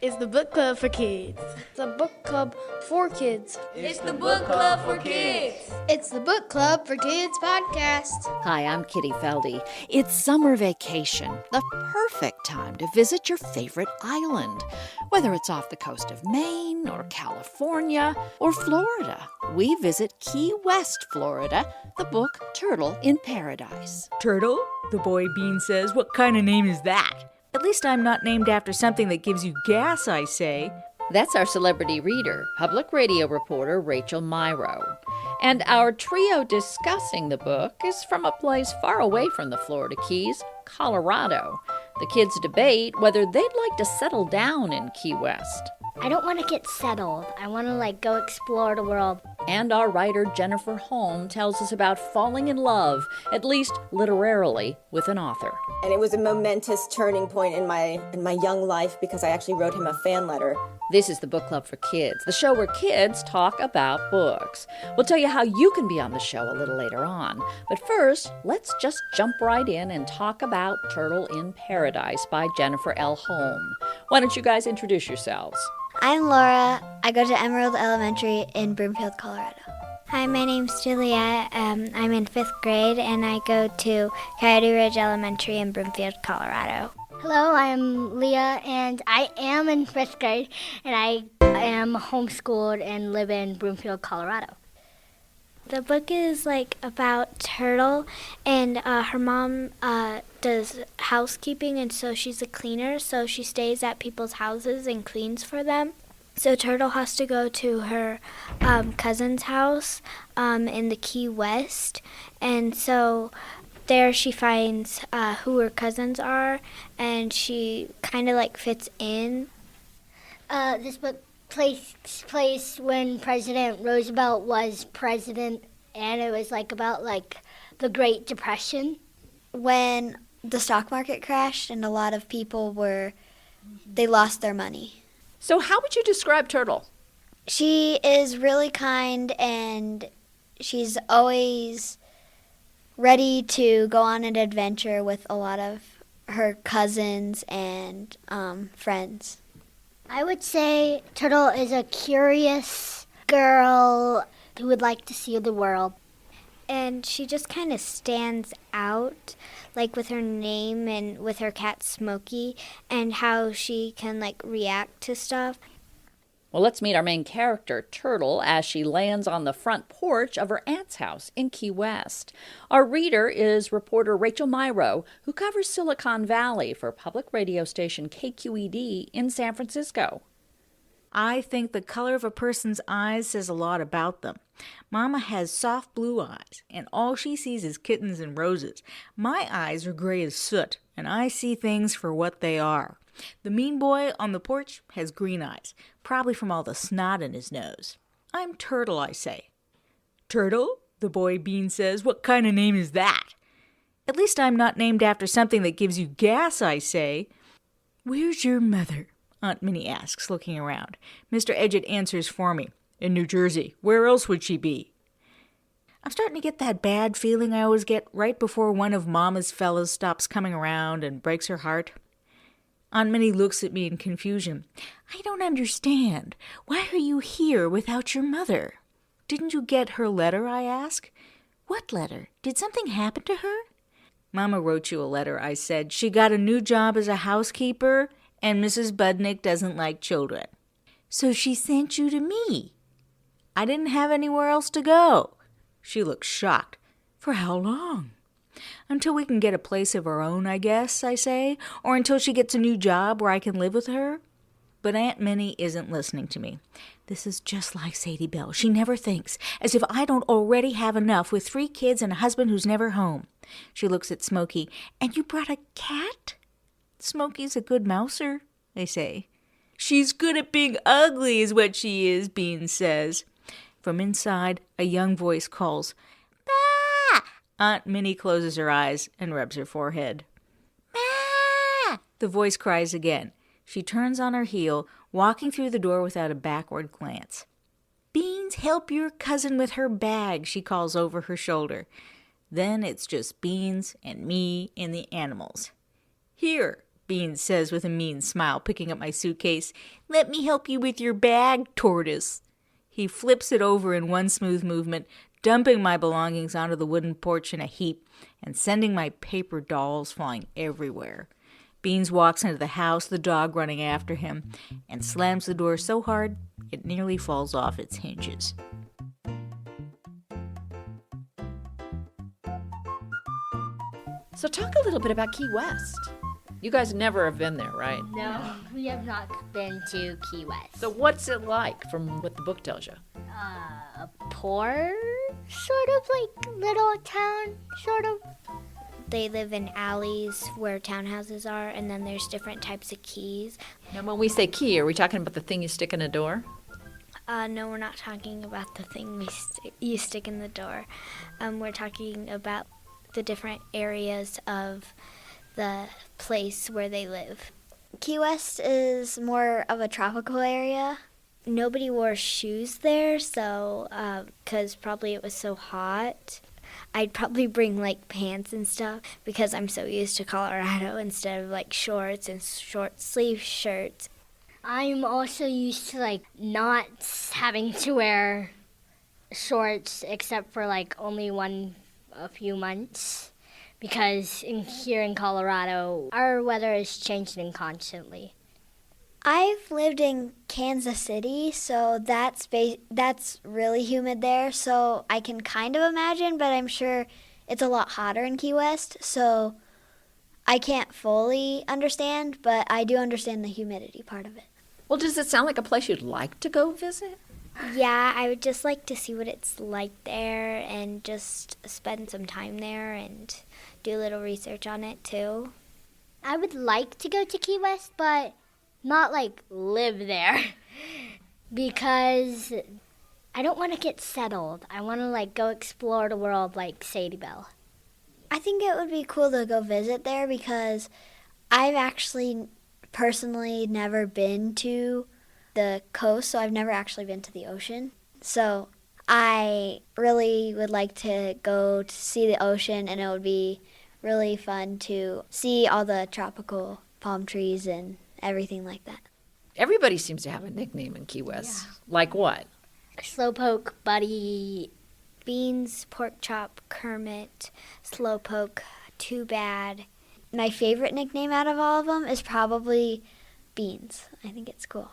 is the book club for kids. The book club for kids. It's the book club for kids. It's the book club for kids podcast. Hi, I'm Kitty Felde. It's summer vacation, the perfect time to visit your favorite island. Whether it's off the coast of Maine or California or Florida, we visit Key West, Florida, the book Turtle in Paradise. Turtle? The boy Bean says, what kind of name is that? At least I'm not named after something that gives you gas, I say. That's our celebrity reader, public radio reporter Rachel Myrow. And our trio discussing the book is from a place far away from the Florida Keys, Colorado. The kids debate whether they'd like to settle down in Key West. I don't want to get settled. I want to go explore the world. And our writer Jennifer Holm tells us about falling in love, at least literarily, with an author. And it was a momentous turning point in my young life because I actually wrote him a fan letter. This is the Book Club for Kids, the show where kids talk about books. We'll tell you how you can be on the show a little later on. But first, let's just jump right in and talk about Turtle in Paradise by Jennifer L. Holm. Why don't you guys introduce yourselves? I'm Laura. I go to Emerald Elementary in Broomfield, Colorado. Hi, my name's Julia. I'm in 5th grade, and I go to Coyote Ridge Elementary in Broomfield, Colorado. Hello, I'm Leah, and I am in 5th grade, and I am homeschooled and live in Broomfield, Colorado. The book is about Turtle, and her mom does housekeeping, and so she's a cleaner, so she stays at people's houses and cleans for them. So Turtle has to go to her cousin's house in the Key West, and so there she finds who her cousins are, and she kind of fits in. This book takes place when President Roosevelt was president, and it was about the Great Depression. When the stock market crashed and a lot of people they lost their money. So how would you describe Turtle? She is really kind, and she's always ready to go on an adventure with a lot of her cousins and friends. I would say Turtle is a curious girl who would like to see the world. And she just kind of stands out, with her name and with her cat Smokey, and how she can react to stuff. Well, let's meet our main character, Turtle, as she lands on the front porch of her aunt's house in Key West. Our reader is reporter Rachel Myrow, who covers Silicon Valley for public radio station KQED in San Francisco. I think the color of a person's eyes says a lot about them. Mama has soft blue eyes, and all she sees is kittens and roses. My eyes are gray as soot, and I see things for what they are. The mean boy on the porch has green eyes, probably from all the snot in his nose. I'm Turtle, I say. Turtle? The boy Bean says, what kind of name is that? At least I'm not named after something that gives you gas, I say. Where's your mother? Aunt Minnie asks, looking around. Mr. Edgett answers for me. In New Jersey. Where else would she be? I'm starting to get that bad feeling I always get right before one of Mama's fellows stops coming around and breaks her heart. Aunt Minnie looks at me in confusion. I don't understand. Why are you here without your mother? Didn't you get her letter, I ask. What letter? Did something happen to her? Mama wrote you a letter, I said. She got a new job as a housekeeper, and Mrs. Budnick doesn't like children. So she sent you to me. I didn't have anywhere else to go. She looked shocked. For how long? Until we can get a place of our own, I guess, I say, or until she gets a new job where I can live with her. But Aunt Minnie isn't listening to me. This is just like Sadie Bell. She never thinks, as if I don't already have enough with 3 kids and a husband who's never home. She looks at Smokey. And you brought a cat? Smokey's a good mouser, they say. She's good at being ugly is what she is, Bean says. From inside, a young voice calls, "Bah!" Aunt Minnie closes her eyes and rubs her forehead. "Bah!" The voice cries again. She turns on her heel, walking through the door without a backward glance. "Beans, help your cousin with her bag," she calls over her shoulder. Then it's just Beans and me and the animals. "Here, Beans says with a mean smile, picking up my suitcase. "Let me help you with your bag, Tortoise." He flips it over in one smooth movement, dumping my belongings onto the wooden porch in a heap and sending my paper dolls flying everywhere. Beans walks into the house, the dog running after him, and slams the door so hard it nearly falls off its hinges. So talk a little bit about Key West. You guys never have been there, right? No, we have not been to Key West. So what's it like from what the book tells you? A poor, sort of like little town, sort of. They live in alleys where townhouses are, and then there's different types of keys. Now, when we say key, are we talking about the thing you stick in a door? No, we're not talking about the thing you stick in the door. We're talking about the different areas of the place where they live. Key West is more of a tropical area. Nobody wore shoes there, so, 'cause probably it was so hot. I'd probably bring, like, pants and stuff because I'm so used to Colorado instead of, like, shorts and short sleeve shirts. I'm also used to, like, not having to wear shorts except for, like, only a few months. Because here in Colorado, our weather is changing constantly. I've lived in Kansas City, so that's really humid there, so I can kind of imagine, but I'm sure it's a lot hotter in Key West, so I can't fully understand, but I do understand the humidity part of it. Well, does it sound like a place you'd like to go visit? Yeah, I would just like to see what it's like there and just spend some time there and do a little research on it too. I would like to go to Key West, but not like live there because I don't want to get settled. I want to like go explore the world like Sadie Bell. I think it would be cool to go visit there because I've actually personally never been to the coast, so I've never actually been to the ocean. So I really would like to go to see the ocean, and it would be really fun to see all the tropical palm trees and everything like that. Everybody seems to have a nickname in Key West. Yeah. Like what? Slowpoke, Buddy. Beans, Pork Chop, Kermit, Slowpoke, Too Bad. My favorite nickname out of all of them is probably Beans. I think it's cool.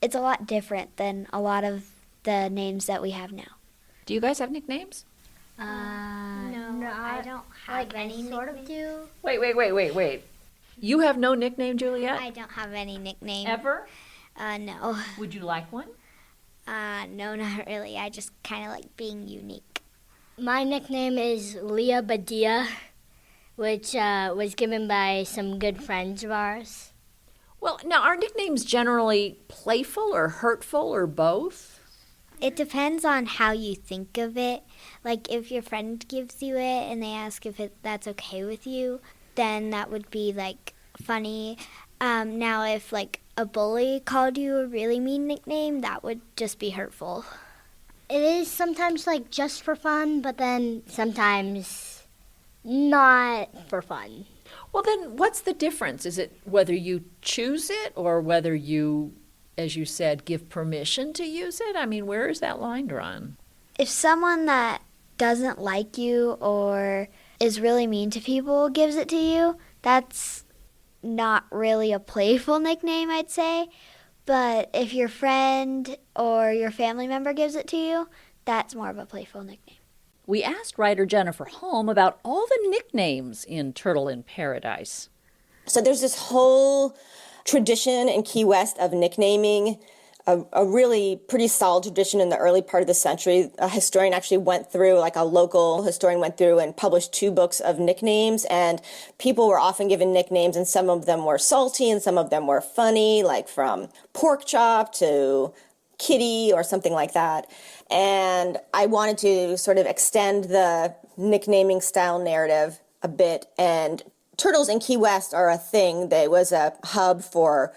It's a lot different than a lot of the names that we have now. Do you guys have nicknames? No, I don't have like any sort of do. Wait. You have no nickname, Juliet? I don't have any nickname. Ever? No. Would you like one? No, not really. I just kind of like being unique. My nickname is Leah Badia, which was given by some good friends of ours. Well, now, are nicknames generally playful or hurtful or both? It depends on how you think of it. Like, if your friend gives you it and they ask if that's okay with you, then that would be, like, funny. Now, if, like, a bully called you a really mean nickname, that would just be hurtful. It is sometimes, like, just for fun, but then sometimes not for fun. Well, then what's the difference? Is it whether you choose it or whether you, as you said, give permission to use it? I mean, where is that line drawn? If someone that doesn't like you or is really mean to people gives it to you, that's not really a playful nickname, I'd say. But if your friend or your family member gives it to you, that's more of a playful nickname. We asked writer Jennifer Holm about all the nicknames in Turtle in Paradise. So there's this whole tradition in Key West of nicknaming, a really pretty solid tradition in the early part of the century. A historian actually went through, like a local historian went through and published 2 books of nicknames, and people were often given nicknames, and some of them were salty and some of them were funny, like from Pork Chop to Kitty or something like that. And I wanted to sort of extend the nicknaming style narrative a bit, and turtles in Key West are a thing. There was a hub for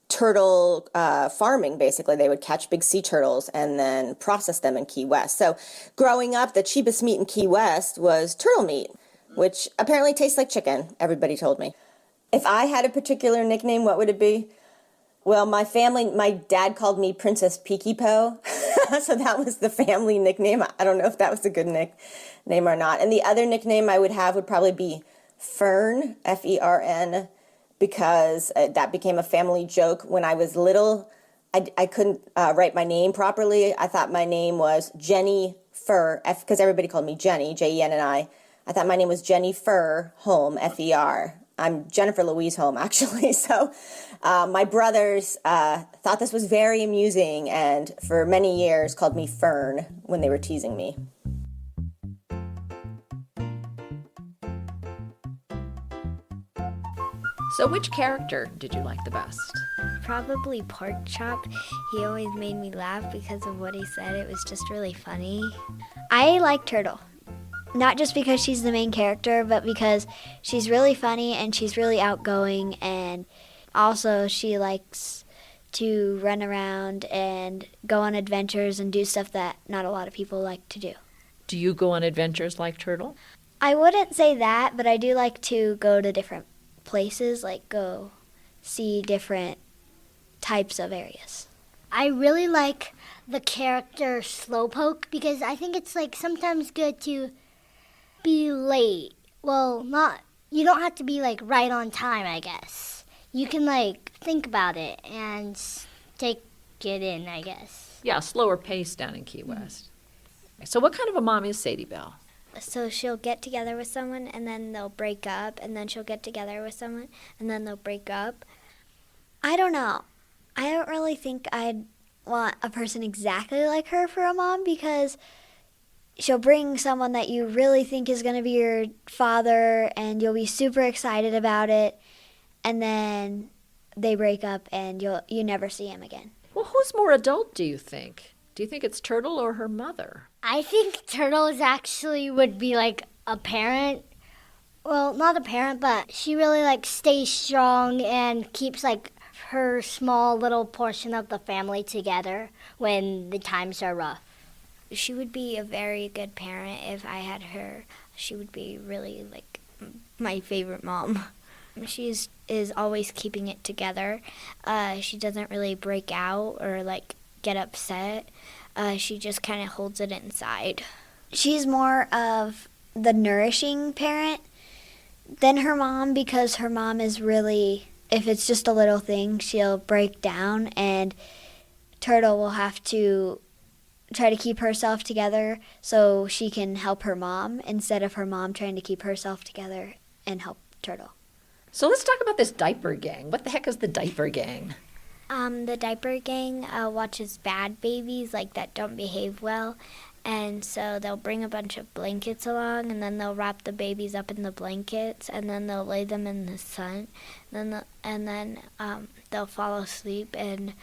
turtle farming, basically. They would catch big sea turtles and then process them in Key West. So growing up, the cheapest meat in Key West was turtle meat, which apparently tastes like chicken, everybody told me. If I had a particular nickname, what would it be? Well, my dad called me Princess Peeky Po, so that was the family nickname. I don't know if that was a good nickname or not. And the other nickname I would have would probably be Fern, Fern, because that became a family joke. When I was little, I couldn't write my name properly. I thought my name was Jenny Fur, because everybody called me Jenny, Jenni. I thought my name was Jennifer Holm, Fer. I'm Jennifer Louise Holm, actually. So my brothers thought this was very amusing and for many years called me Fern when they were teasing me. So which character did you like the best? Probably Pork Chop. He always made me laugh because of what he said. It was just really funny. I like Turtle. Not just because she's the main character, but because she's really funny and she's really outgoing, and also she likes to run around and go on adventures and do stuff that not a lot of people like to do. Do you go on adventures like Turtle? I wouldn't say that, but I do like to go to different places, like go see different types of areas. I really like the character Slowpoke because I think it's like sometimes good to be late. Well, you don't have to be like right on time, I guess. You can like think about it and take it in, I guess. Yeah, slower pace down in Key West. So what kind of a mom is Sadie Bell? So she'll get together with someone and then they'll break up, and then she'll get together with someone and then they'll break up. I don't know. I don't really think I'd want a person exactly like her for a mom, because she'll bring someone that you really think is going to be your father and you'll be super excited about it, and then they break up and you never see him again. Well, who's more adult, do you think? Do you think it's Turtle or her mother? I think Turtle would be like a parent. Well, not a parent, but she really like stays strong and keeps like her small little portion of the family together when the times are rough. She would be a very good parent if I had her. She would be really like my favorite mom. She is always keeping it together. She doesn't really break out or like get upset. She just kind of holds it inside. She's more of the nourishing parent than her mom, because her mom is really, if it's just a little thing, she'll break down, and Turtle will have to try to keep herself together so she can help her mom, instead of her mom trying to keep herself together and help Turtle. So let's talk about this diaper gang. What the heck is the diaper gang? The diaper gang watches bad babies like that don't behave well, and so they'll bring a bunch of blankets along, and then they'll wrap the babies up in the blankets, and then they'll lay them in the sun, and then they'll fall asleep, and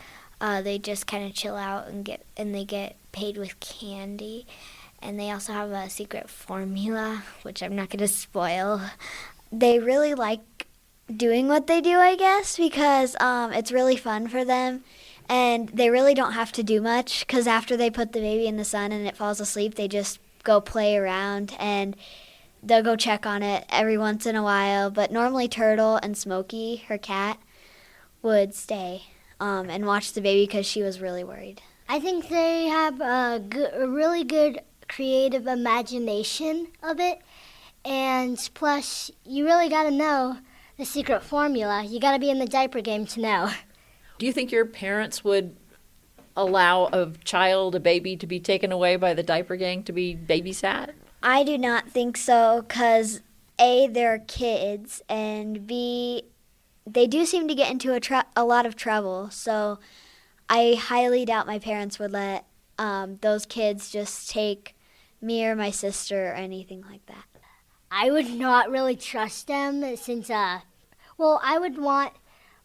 they just kind of chill out and they get paid with candy, and they also have a secret formula, which I'm not going to spoil. They really like doing what they do, I guess, because it's really fun for them, and they really don't have to do much, because after they put the baby in the sun and it falls asleep, they just go play around, and they'll go check on it every once in a while. But normally Turtle and Smokey, her cat, would stay and watch the baby because she was really worried. I think they have a really good creative imagination of it, and plus you really got to know the secret formula. You got to be in the diaper game to know. Do you think your parents would allow a baby, to be taken away by the diaper gang to be babysat? I do not think so, because A, they're kids, and B, they do seem to get into a lot of trouble. So I highly doubt my parents would let those kids just take me or my sister or anything like that. I would not really trust them since, I would want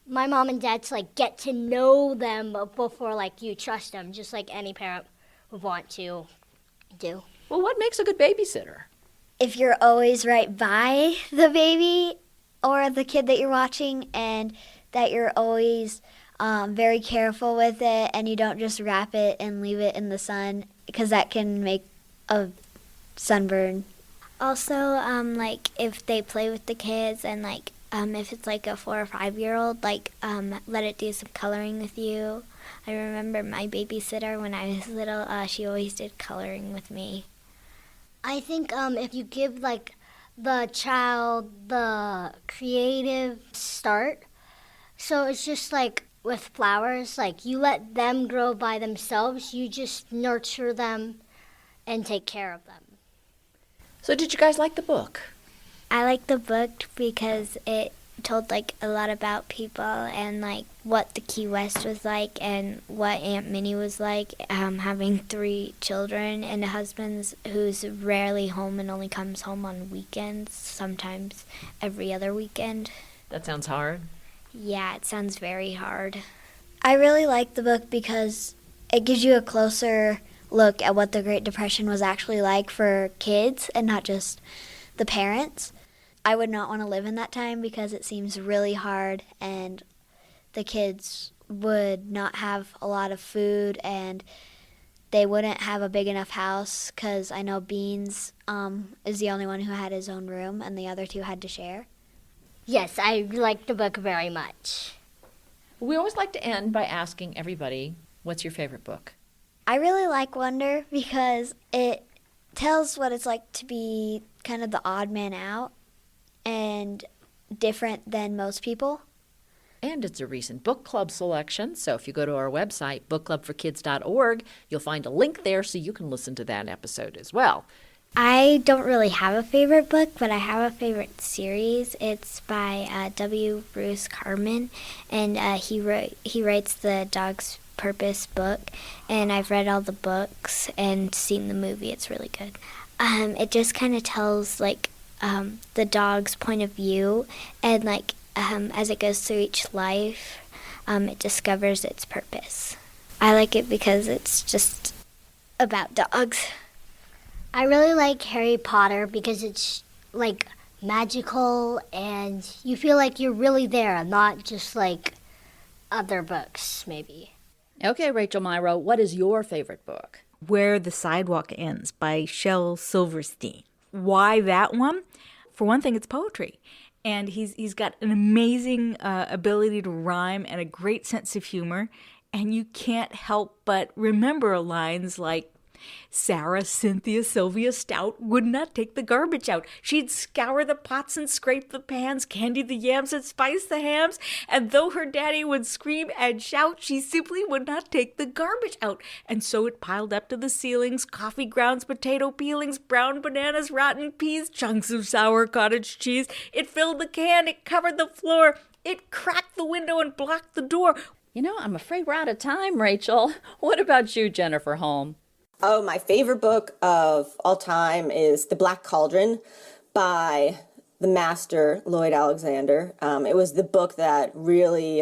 my mom and dad to like get to know them before like you trust them, just like any parent would want to do. Well, what makes a good babysitter? If you're always right by the baby or the kid that you're watching, and that you're always very careful with it, and you don't just wrap it and leave it in the sun, because that can make a sunburn. Also, like if they play with the kids and like if it's like a 4 or 5-year-old, let it do some coloring with you. I remember my babysitter when I was little, she always did coloring with me. I think if you give the child the creative start, so it's just like with flowers, you let them grow by themselves, you just nurture them and take care of them. So did you guys like the book? I like the book because it told a lot about people and what the Key West was like and what Aunt Minnie was like, having 3 children and a husband who's rarely home and only comes home on weekends, sometimes every other weekend. That sounds hard. Yeah, it sounds very hard. I really like the book because it gives you a closer look at what the Great Depression was actually like for kids and not just the parents. I would not want to live in that time because it seems really hard and the kids would not have a lot of food and they wouldn't have a big enough house because I know Beans is the only one who had his own room and the other 2 had to share. Yes, I like the book very much. We always like to end by asking everybody, what's your favorite book? I really like Wonder because it tells what it's like to be kind of the odd man out and different than most people. And it's a recent book club selection, so if you go to our website, bookclubforkids.org, you'll find a link there so you can listen to that episode as well. I don't really have a favorite book, but I have a favorite series. It's by W. Bruce Carman, and he writes the Dog's Purpose book, and I've read all the books and seen the movie. It's really good. It just kind of tells the dog's point of view, and as it goes through each life, it discovers its purpose. I like it because it's just about dogs. I really like Harry Potter because it's magical and you feel like you're really there, not just other books maybe. Okay, Rachel Myrow, what is your favorite book? Where the Sidewalk Ends by Shel Silverstein. Why that one? For one thing, it's poetry. And he's got an amazing ability to rhyme and a great sense of humor. And you can't help but remember lines like, Sarah Cynthia Sylvia Stout would not take the garbage out. She'd scour the pots and scrape the pans, candy the yams and spice the hams. And though her daddy would scream and shout, she simply would not take the garbage out. And so it piled up to the ceilings, coffee grounds, potato peelings, brown bananas, rotten peas, chunks of sour cottage cheese. It filled the can, it covered the floor, it cracked the window and blocked the door. You know, I'm afraid we're out of time, Rachel. What about you, Jennifer Holm? Oh, my favorite book of all time is The Black Cauldron by the master Lloyd Alexander. It was the book that really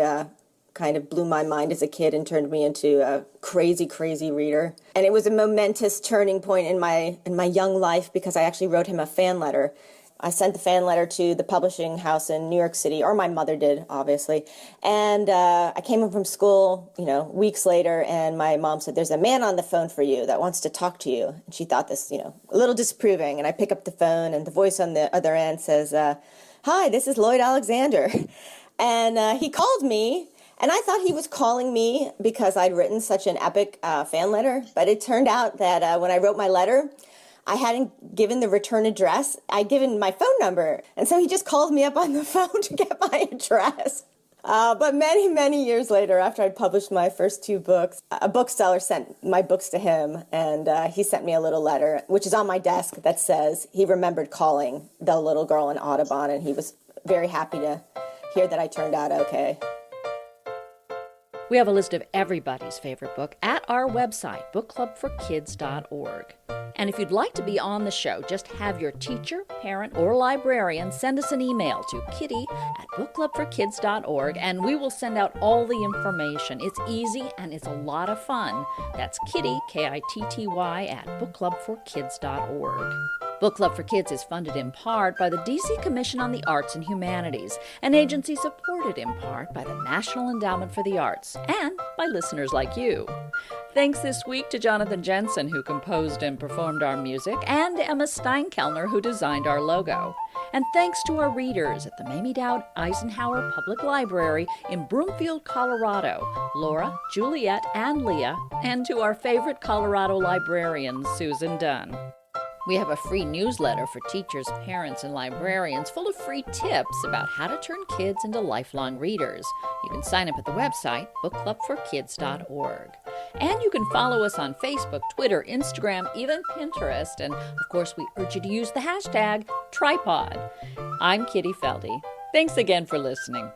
kind of blew my mind as a kid and turned me into a crazy, crazy reader. And it was a momentous turning point in my young life because I actually wrote him a fan letter. I sent the fan letter to the publishing house in New York City, or my mother did, obviously. And I came home from school, weeks later, and my mom said, there's a man on the phone for you that wants to talk to you. And she thought this, a little disapproving. And I pick up the phone, and the voice on the other end says, hi, this is Lloyd Alexander. And he called me, and I thought he was calling me because I'd written such an epic fan letter. But it turned out that when I wrote my letter, I hadn't given the return address. I'd given my phone number. And so he just called me up on the phone to get my address. But many, many years later, after I'd published my first 2 books, a bookseller sent my books to him. And he sent me a little letter, which is on my desk, that says he remembered calling the little girl in Audubon. And he was very happy to hear that I turned out okay. We have a list of everybody's favorite book at our website, bookclubforkids.org. And if you'd like to be on the show, just have your teacher, parent, or librarian send us an email to kitty@bookclubforkids.org, and we will send out all the information. It's easy and it's a lot of fun. That's Kitty, Kitty, at bookclubforkids.org. Book Club for Kids is funded in part by the D.C. Commission on the Arts and Humanities, an agency supported in part by the National Endowment for the Arts and by listeners like you. Thanks this week to Jonathan Jensen, who composed and performed our music, and Emma Steinkellner, who designed our logo. And thanks to our readers at the Mamie Doud Eisenhower Public Library in Broomfield, Colorado, Laura, Juliet, and Leah, and to our favorite Colorado librarian, Susan Dunn. We have a free newsletter for teachers, parents, and librarians full of free tips about how to turn kids into lifelong readers. You can sign up at the website, bookclubforkids.org. And you can follow us on Facebook, Twitter, Instagram, even Pinterest. And, of course, we urge you to use the hashtag tripod. I'm Kitty Felde. Thanks again for listening.